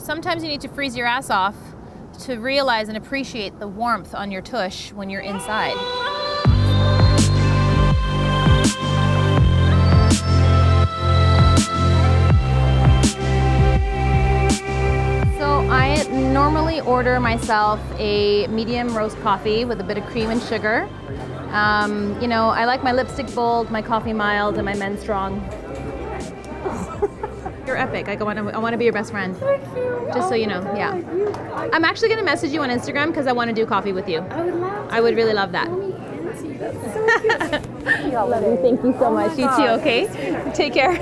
Sometimes you need to freeze your ass off to realize and appreciate the warmth on your tush when you're inside. So I normally order myself a medium roast coffee with a bit of cream and sugar. You know, I like my lipstick bold, my coffee mild, and my men strong. You're epic. Like, I want to be your best friend. Thank you. Just so you know, yeah. I'm actually going to message you on Instagram because I want to do coffee with you. I would love to. I would really love that. That's so cute. Love you. Thank you so much. You too, okay? Take care.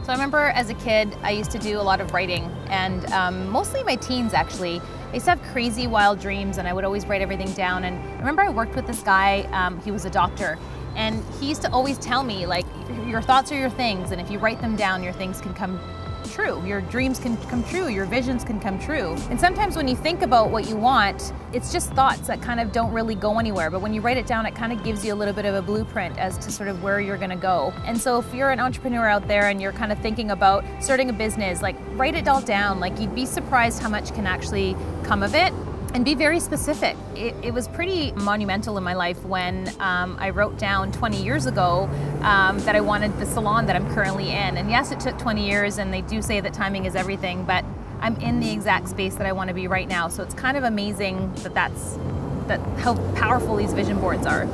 So I remember as a kid, I used to do a lot of writing, and mostly my teens actually. I used to have crazy wild dreams, and I would always write everything down. And I remember I worked with this guy, he was a doctor, and he used to always tell me, like, your thoughts are your things, and if you write them down, your things can come true. Your dreams can come true, your visions can come true. And sometimes when you think about what you want, it's just thoughts that kind of don't really go anywhere. But when you write it down, it kind of gives you a little bit of a blueprint as to sort of where you're gonna go. And so if you're an entrepreneur out there and you're kind of thinking about starting a business, like, write it all down. Like, you'd be surprised how much can actually come of it. And be very specific. It was pretty monumental in my life when I wrote down 20 years ago that I wanted the salon that I'm currently in. And yes, it took 20 years, and they do say that timing is everything, but I'm in the exact space that I want to be right now. So it's kind of amazing that how powerful these vision boards are.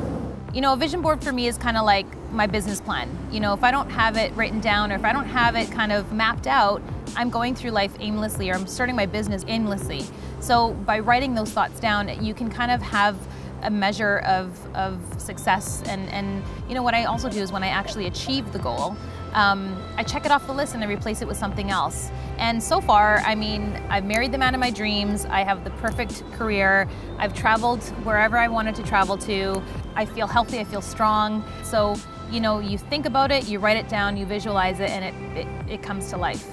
You know, a vision board for me is kind of like my business plan. You know, if I don't have it written down, or if I don't have it kind of mapped out, I'm going through life aimlessly, or I'm starting my business aimlessly. So by writing those thoughts down, you can kind of have a measure of success. And you know, what I also do is when I actually achieve the goal, I check it off the list and I replace it with something else. And so far, I mean, I've married the man of my dreams. I have the perfect career. I've traveled wherever I wanted to travel to. I feel healthy, I feel strong. So, you know, you think about it, you write it down, you visualize it, and it comes to life.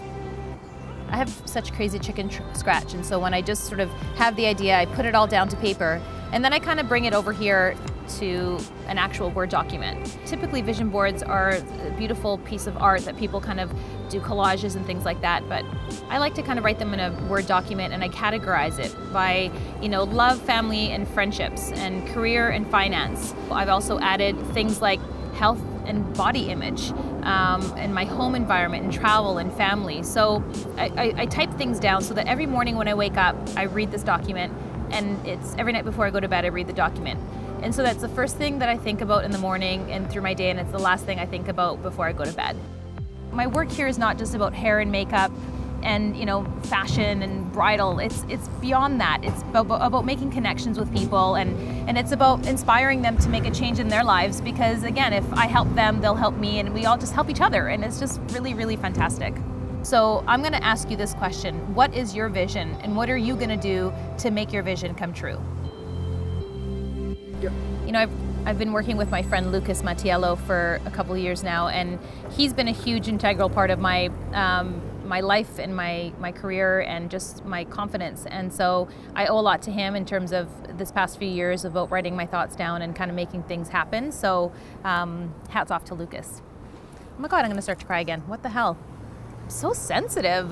I have such crazy chicken scratch, and so when I just sort of have the idea, I put it all down to paper, and then I kind of bring it over here to an actual Word document. Typically, vision boards are a beautiful piece of art that people kind of do collages and things like that, but I like to kind of write them in a Word document, and I categorize it by, you know, love, family, and friendships, and career and finance. I've also added things like health and body image, and my home environment, and travel, and family. So I type things down so that every morning when I wake up, I read this document, and it's every night before I go to bed, I read the document. And so that's the first thing that I think about in the morning and through my day, and it's the last thing I think about before I go to bed. My work here is not just about hair and makeup and, you know, fashion and bridal. It's beyond that. It's about making connections with people, and it's about inspiring them to make a change in their lives, because again, if I help them, they'll help me, and we all just help each other, and it's just really, really fantastic. So I'm gonna ask you this question. What is your vision, and what are you gonna do to make your vision come true? Yep. You know, I've been working with my friend Lucas Mattiello for a couple of years now, and he's been a huge integral part of my my life and my career and just my confidence. And so I owe a lot to him in terms of this past few years about writing my thoughts down and kind of making things happen. So hats off to Lucas. Oh my God, I'm gonna start to cry again. What the hell? I'm so sensitive.